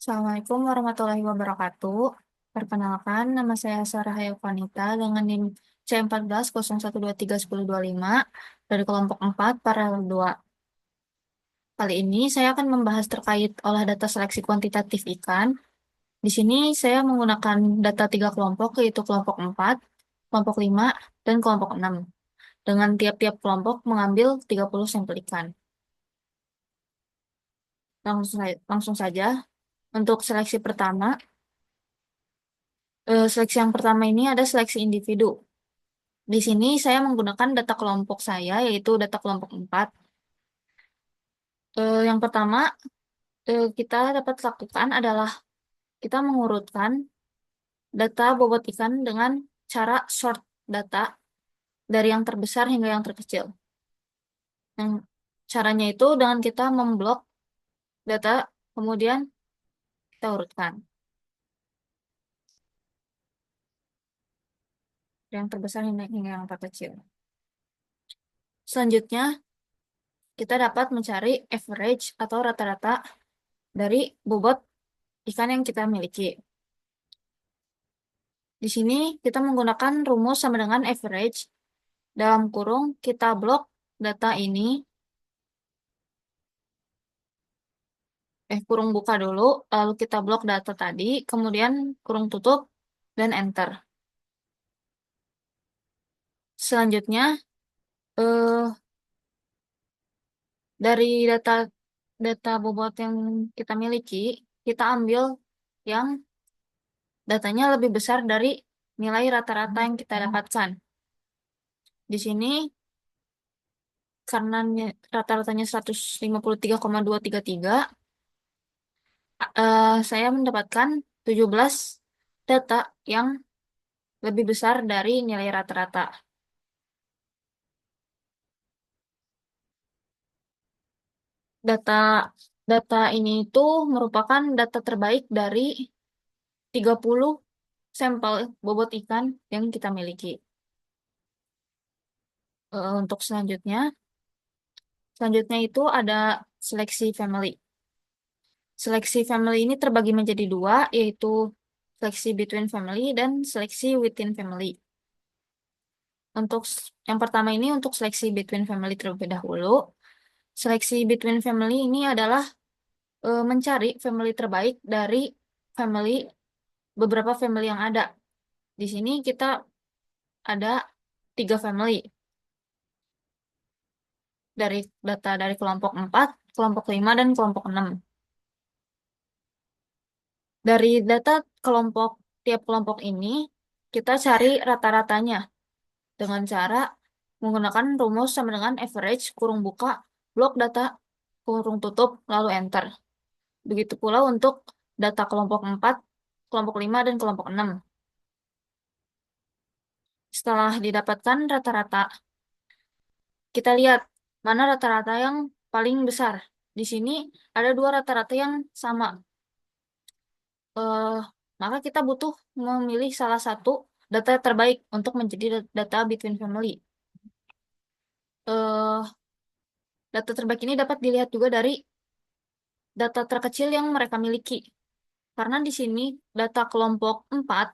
Assalamualaikum warahmatullahi wabarakatuh. Perkenalkan, nama saya Sarah Hayafanita dengan NIM C1401231025 dari kelompok 4 paralel 2. Kali ini saya akan membahas terkait olah data seleksi kuantitatif ikan. Di sini saya menggunakan data tiga kelompok, yaitu kelompok 4, kelompok 5, dan kelompok 6. Dengan tiap-tiap kelompok mengambil 30 sampel ikan. Langsung saja, untuk seleksi pertama, seleksi yang pertama ini ada seleksi individu. Di sini saya menggunakan data kelompok saya, yaitu data kelompok 4. Yang pertama, kita dapat lakukan adalah kita mengurutkan data bobot ikan dengan cara sort data dari yang terbesar hingga yang terkecil. Yang caranya itu dengan kita memblok data, kemudian kita urutkan. Dari yang terbesar hingga yang terkecil. Selanjutnya, kita dapat mencari average atau rata-rata dari bobot ikan yang kita miliki. Di sini kita menggunakan rumus sama dengan average. Dalam kurung kita blok data ini. Kurung buka dulu, lalu kita blok data tadi, kemudian kurung tutup, dan enter. Selanjutnya, eh, dari data data bobot yang kita miliki, kita ambil yang datanya lebih besar dari nilai rata-rata yang kita dapatkan. Di sini karena rata-ratanya 153,233, saya mendapatkan 17 data yang lebih besar dari nilai rata-rata. Data data ini itu merupakan data terbaik dari 30 sampel bobot ikan yang kita miliki. Untuk selanjutnya itu ada seleksi family. Seleksi family ini terbagi menjadi dua, yaitu seleksi between family dan seleksi within family. Untuk yang pertama ini untuk seleksi between family terlebih dahulu. Seleksi between family ini adalah mencari family terbaik dari family beberapa family yang ada. Di sini kita ada 3 family dari data dari kelompok 4, kelompok 5, dan kelompok 6. Dari data kelompok tiap kelompok ini, kita cari rata-ratanya dengan cara menggunakan rumus sama dengan average, kurung buka, blok data, kurung tutup, lalu enter. Begitu pula untuk data kelompok 4, kelompok 5, dan kelompok 6. Setelah didapatkan rata-rata, kita lihat mana rata-rata yang paling besar. Di sini ada dua rata-rata yang sama. Eh, Maka kita butuh memilih salah satu data terbaik untuk menjadi data between family. Eh, Data terbaik ini dapat dilihat juga dari data terkecil yang mereka miliki. Karena di sini data kelompok 4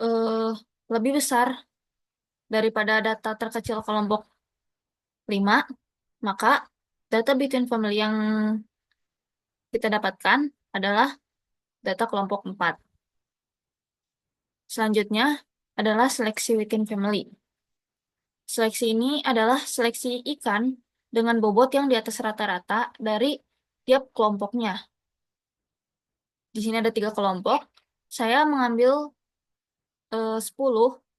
eh, lebih besar daripada data terkecil kelompok 5, maka data between family yang kita dapatkan adalah data kelompok 4. Selanjutnya adalah seleksi within family. Seleksi ini adalah seleksi ikan dengan bobot yang di atas rata-rata dari tiap kelompoknya. Di sini ada 3 kelompok. Saya mengambil 10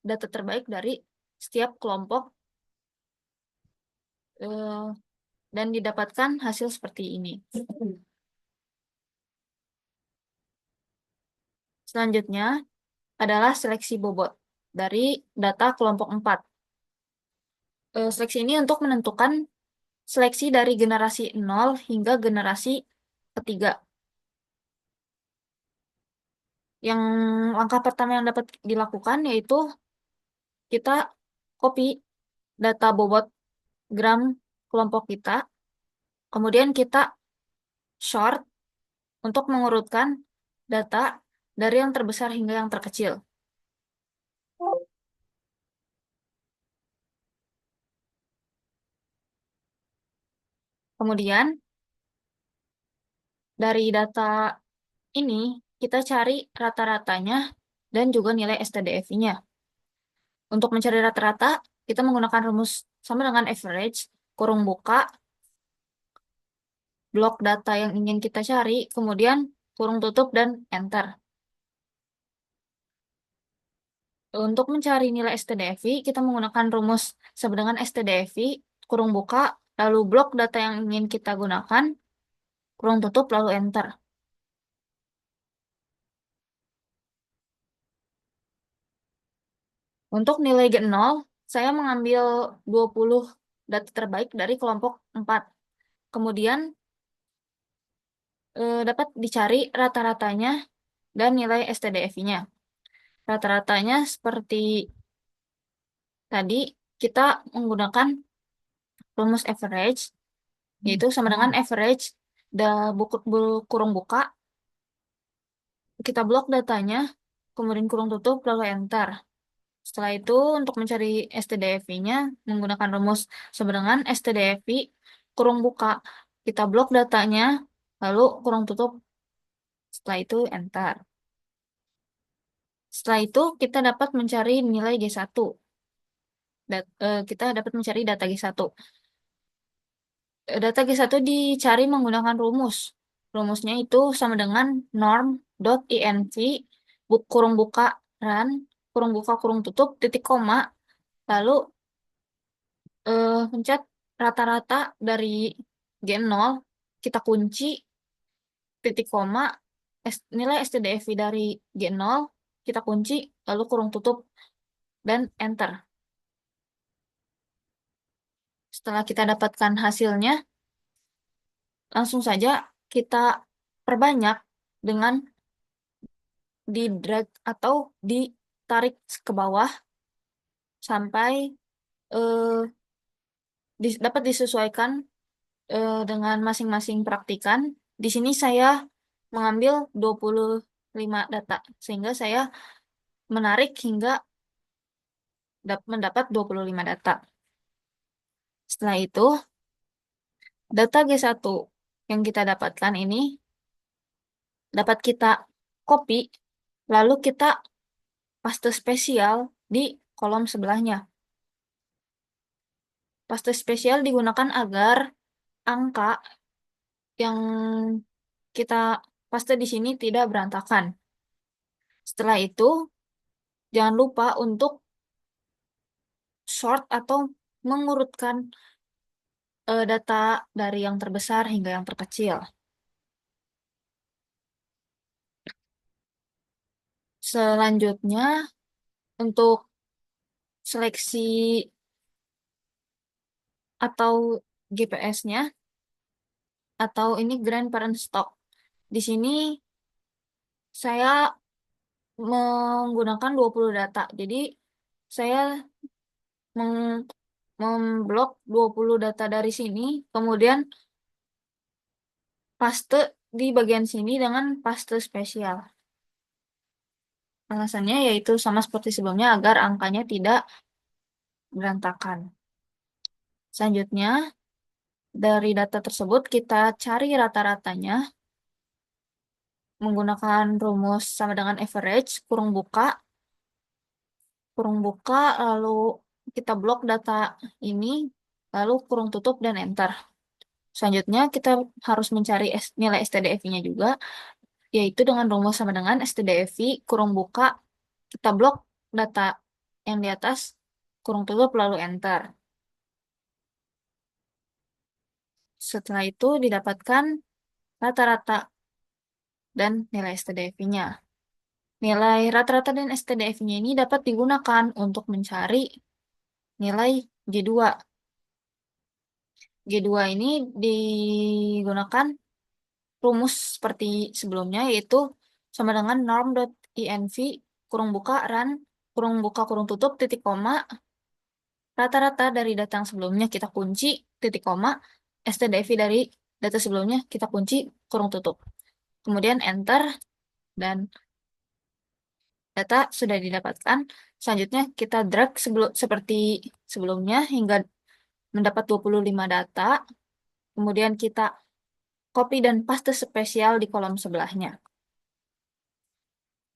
data terbaik dari setiap kelompok eh, dan didapatkan hasil seperti ini. Selanjutnya adalah seleksi bobot dari data kelompok 4. Seleksi ini untuk menentukan seleksi dari generasi 0 hingga generasi ketiga. Yang langkah pertama yang dapat dilakukan yaitu kita copy data bobot gram kelompok kita, kemudian kita short untuk mengurutkan data dari yang terbesar hingga yang terkecil. Kemudian dari data ini kita cari rata-ratanya dan juga nilai STDFI-nya. Untuk mencari rata-rata, kita menggunakan rumus sama dengan average, kurung buka, blok data yang ingin kita cari, kemudian kurung tutup, dan enter. Untuk mencari nilai STDFI, kita menggunakan rumus sama dengan STDFI, kurung buka, lalu blok data yang ingin kita gunakan, kurung tutup, lalu enter. Untuk nilai G0, saya mengambil 20 data terbaik dari kelompok 4. Kemudian dapat dicari rata-ratanya dan nilai STDFI-nya. Rata-ratanya seperti tadi, kita menggunakan rumus average, yaitu sama dengan average kurung buka, kita blok datanya, kemudian kurung tutup, lalu enter. Setelah itu, untuk mencari STDFI-nya, menggunakan rumus sama dengan STDFI kurung buka, kita blok datanya, lalu kurung tutup, setelah itu enter. Setelah itu, kita dapat mencari nilai G1. Kita dapat mencari data G1. Data G1 dicari menggunakan rumus. Rumusnya itu sama dengan norm.inv kurung buka run kurung buka kurung tutup titik koma, lalu pencet rata-rata dari G0, kita kunci titik koma, nilai STDFI dari G0, kita kunci, lalu kurung tutup, dan enter. Setelah kita dapatkan hasilnya, langsung saja kita perbanyak dengan di drag atau ditarik ke bawah sampai eh, dapat disesuaikan dengan masing-masing praktikan. Di sini saya mengambil 25 data, sehingga saya menarik hingga mendapat 25 data. Setelah itu, data G1 yang kita dapatkan ini dapat kita copy, lalu kita paste spesial di kolom sebelahnya. Paste spesial digunakan agar angka yang kita paste di sini tidak berantakan. Setelah itu, jangan lupa untuk sort atau mengurutkan data dari yang terbesar hingga yang terkecil. Selanjutnya, untuk seleksi atau GPS-nya, atau ini Grand Parent Stock. Di sini saya menggunakan 20 data. Jadi, saya meng- memblok 20 data dari sini, kemudian paste di bagian sini dengan paste spesial. Alasannya yaitu sama seperti sebelumnya agar angkanya tidak berantakan. Selanjutnya, dari data tersebut kita cari rata-ratanya menggunakan rumus sama dengan average, kurung buka, lalu kita blok data ini, lalu kurung tutup dan enter. Selanjutnya, kita harus mencari nilai STDFI-nya juga, yaitu dengan rumus sama dengan STDFI, kurung buka, kita blok data yang di atas, kurung tutup, lalu enter. Setelah itu didapatkan rata-rata dan nilai STDFI-nya. Nilai rata-rata dan STDFI-nya ini dapat digunakan untuk mencari nilai G2. G2 ini digunakan rumus seperti sebelumnya, yaitu sama dengan norm.inv kurung buka run kurung buka kurung tutup titik koma, rata-rata dari data yang sebelumnya kita kunci titik koma, STDFI dari data sebelumnya kita kunci kurung tutup. kemudian enter, dan data sudah didapatkan. Selanjutnya kita drag seperti sebelumnya hingga mendapat 25 data. Kemudian kita copy dan paste spesial di kolom sebelahnya.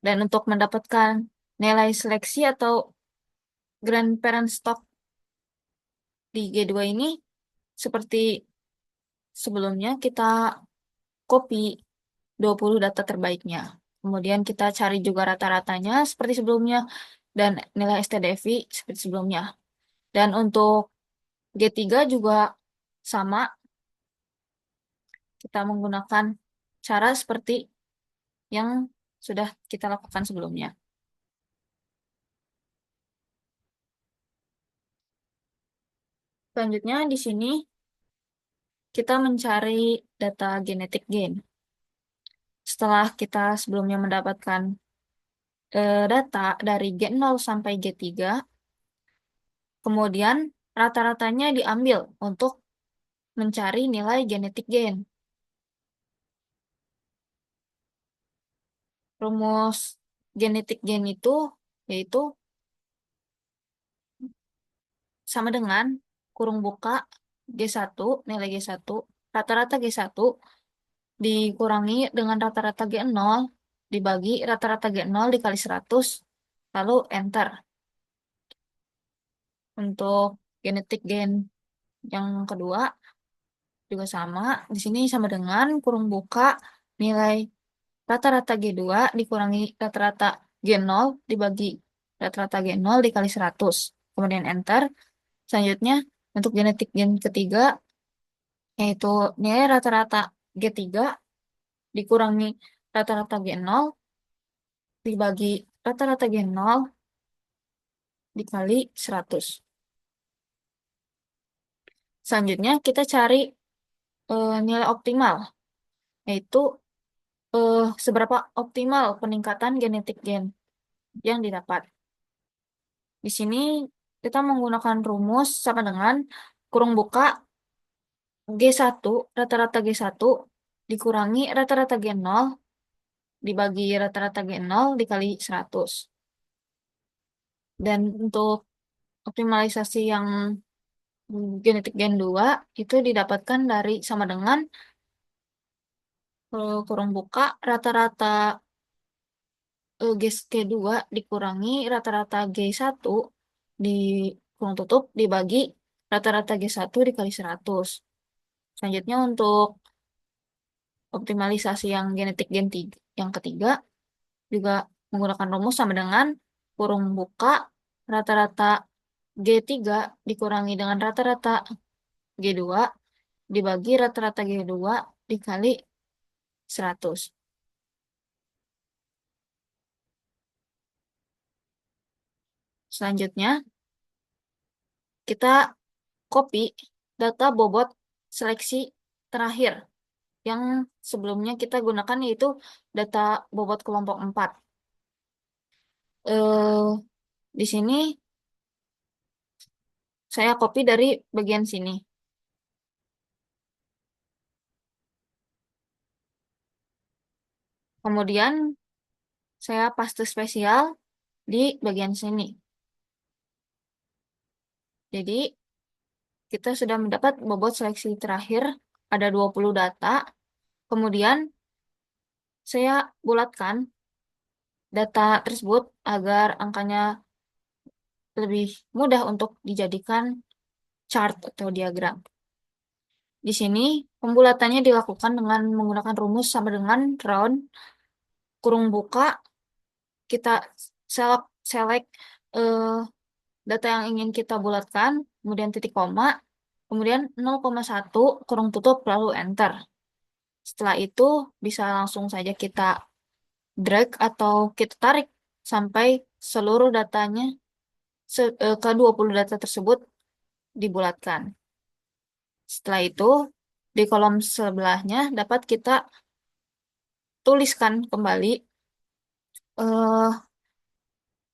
Dan untuk mendapatkan nilai seleksi atau grandparent stock di G2 ini, seperti sebelumnya kita copy 20 data terbaiknya. Kemudian kita cari juga rata-ratanya seperti sebelumnya dan nilai STDFI seperti sebelumnya. Dan untuk G3 juga sama, kita menggunakan cara seperti yang sudah kita lakukan sebelumnya. Selanjutnya di sini kita mencari data genetik gain. Setelah kita sebelumnya mendapatkan data dari G0 sampai G3, kemudian rata-ratanya diambil untuk mencari nilai genetik gain. Rumus genetik gain itu yaitu sama dengan kurung buka G1, nilai G1, rata-rata G1 dikurangi dengan rata-rata G0 dibagi rata-rata G0 dikali 100, lalu enter. Untuk genetik gain yang kedua juga sama. Di sini sama dengan kurung buka nilai rata-rata G2 dikurangi rata-rata G0 dibagi rata-rata G0 dikali 100. Kemudian enter. Selanjutnya untuk genetik gain ketiga yaitu nilai rata-rata G3 dikurangi rata-rata G0 dibagi rata-rata G0 dikali 100. Selanjutnya kita cari nilai optimal, yaitu seberapa optimal peningkatan genetik gain yang didapat. Di sini kita menggunakan rumus sama dengan kurung buka G1, rata-rata G1 dikurangi rata-rata G0 dibagi rata-rata G0 dikali 100. Dan untuk optimalisasi yang genetik gain 2 itu didapatkan dari sama dengan kurung buka rata-rata G2 dikurangi rata-rata G1 di kurung tutup dibagi rata-rata G1 dikali 100. Selanjutnya untuk optimalisasi yang genetik gain yang ketiga juga menggunakan rumus sama dengan kurung buka rata-rata G3 dikurangi dengan rata-rata G2 dibagi rata-rata G2 dikali 100. Selanjutnya, kita copy data bobot seleksi terakhir yang sebelumnya kita gunakan yaitu data bobot kelompok 4. Di sini saya copy dari bagian sini. Kemudian saya paste spesial di bagian sini. Jadi kita sudah mendapat bobot seleksi terakhir ada 20 data. Kemudian saya bulatkan data tersebut agar angkanya lebih mudah untuk dijadikan chart atau diagram. Di sini pembulatannya dilakukan dengan menggunakan rumus sama dengan round kurung buka, kita select eh, data yang ingin kita bulatkan, kemudian titik koma, kemudian 0,1 kurung tutup lalu enter. Setelah itu bisa langsung saja kita drag atau kita tarik sampai seluruh datanya ke 20 data tersebut dibulatkan. Setelah itu di kolom sebelahnya dapat kita tuliskan kembali eh,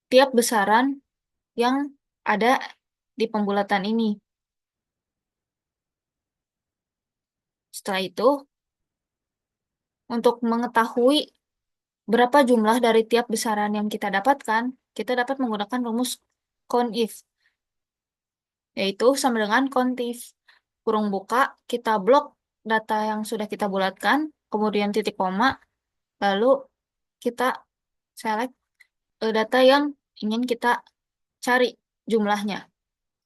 tiap besaran yang ada di pembulatan ini. Setelah itu, di kolom sebelahnya dapat kita tuliskan kembali tiap besaran yang ada di pembulatan ini. Setelah itu, di kolom sebelahnya dapat kita tuliskan kembali tiap besaran yang ada di pembulatan ini. Setelah itu, di kolom sebelahnya dapat kita tuliskan kembali tiap besaran yang ada di pembulatan ini. Setelah itu, di kolom sebelahnya dapat kita tuliskan kembali tiap besaran yang ada di pembulatan ini. Setelah itu, Untuk mengetahui berapa jumlah dari tiap besaran yang kita dapatkan, kita dapat menggunakan rumus CONIF, yaitu sama dengan CONTIF. Kurung buka, kita blok data yang sudah kita bulatkan, kemudian titik koma, lalu kita select data yang ingin kita cari jumlahnya.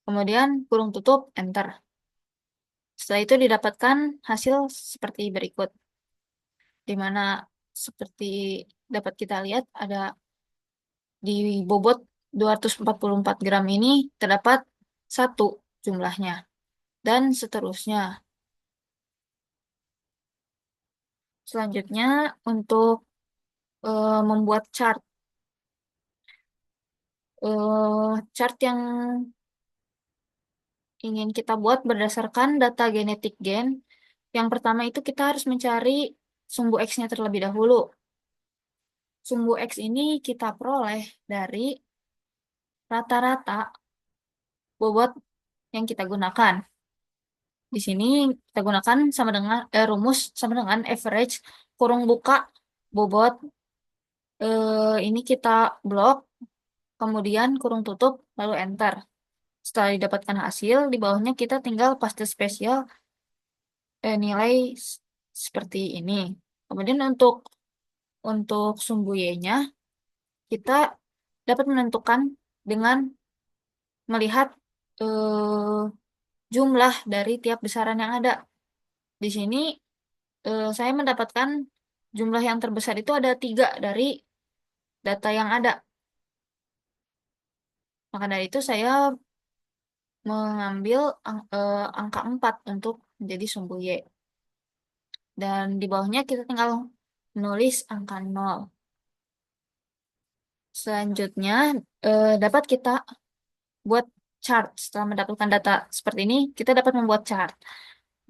Kemudian kurung tutup, enter. Setelah itu didapatkan hasil seperti berikut, di mana seperti dapat kita lihat ada di bobot 244 gram ini terdapat satu jumlahnya, dan seterusnya. Selanjutnya, untuk membuat chart. Chart yang ingin kita buat berdasarkan data genetik gen. Yang pertama itu kita harus mencari sumbu X-nya terlebih dahulu. Sumbu X ini kita peroleh dari rata-rata bobot yang kita gunakan. Di sini kita gunakan sama dengan rumus sama dengan average kurung buka bobot, ini kita blok, kemudian kurung tutup, lalu enter. Setelah didapatkan hasil, di bawahnya kita tinggal paste spesial nilai seperti ini. Kemudian untuk sumbu Y-nya, kita dapat menentukan dengan melihat jumlah dari tiap besaran yang ada. Di sini saya mendapatkan jumlah yang terbesar itu ada 3 dari data yang ada. Maka dari itu saya mengambil angka 4 untuk menjadi sumbu Y. Dan di bawahnya kita tinggal menulis angka 0. Selanjutnya, dapat kita buat chart. Setelah mendapatkan data seperti ini, kita dapat membuat chart.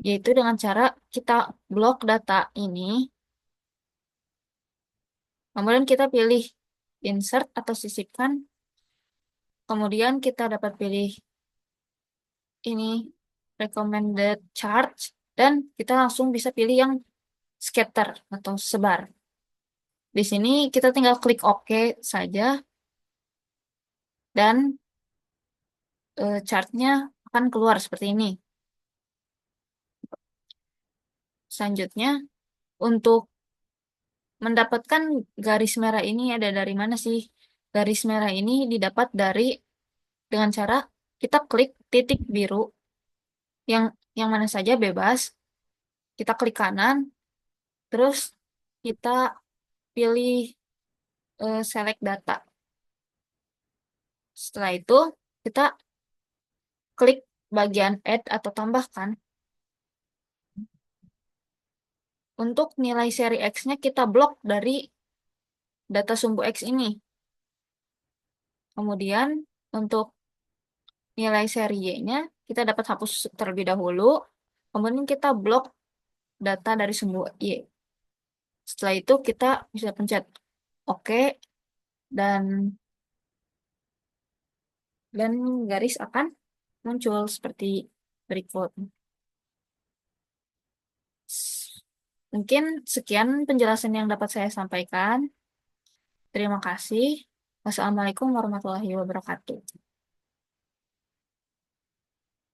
Yaitu dengan cara kita blok data ini, kemudian kita pilih insert atau sisipkan, kemudian kita dapat pilih ini recommended charts, dan kita langsung bisa pilih yang scatter atau sebar. Di sini kita tinggal klik OK saja, dan chartnya akan keluar seperti ini. Selanjutnya, untuk mendapatkan garis merah ini ada dari mana sih? Garis merah ini didapat dengan cara kita klik titik biru yang mana saja bebas, kita klik kanan, terus kita pilih select data. Setelah itu kita klik bagian add atau tambahkan. Untuk nilai seri X-nya kita blok dari data sumbu X ini. Kemudian untuk nilai seri Y-nya kita dapat hapus terlebih dahulu. Kemudian kita blok data dari sumbu Y. Setelah itu kita bisa pencet OK, dan garis akan muncul seperti berikut. Mungkin sekian penjelasan yang dapat saya sampaikan. Terima kasih. Wassalamualaikum warahmatullahi wabarakatuh.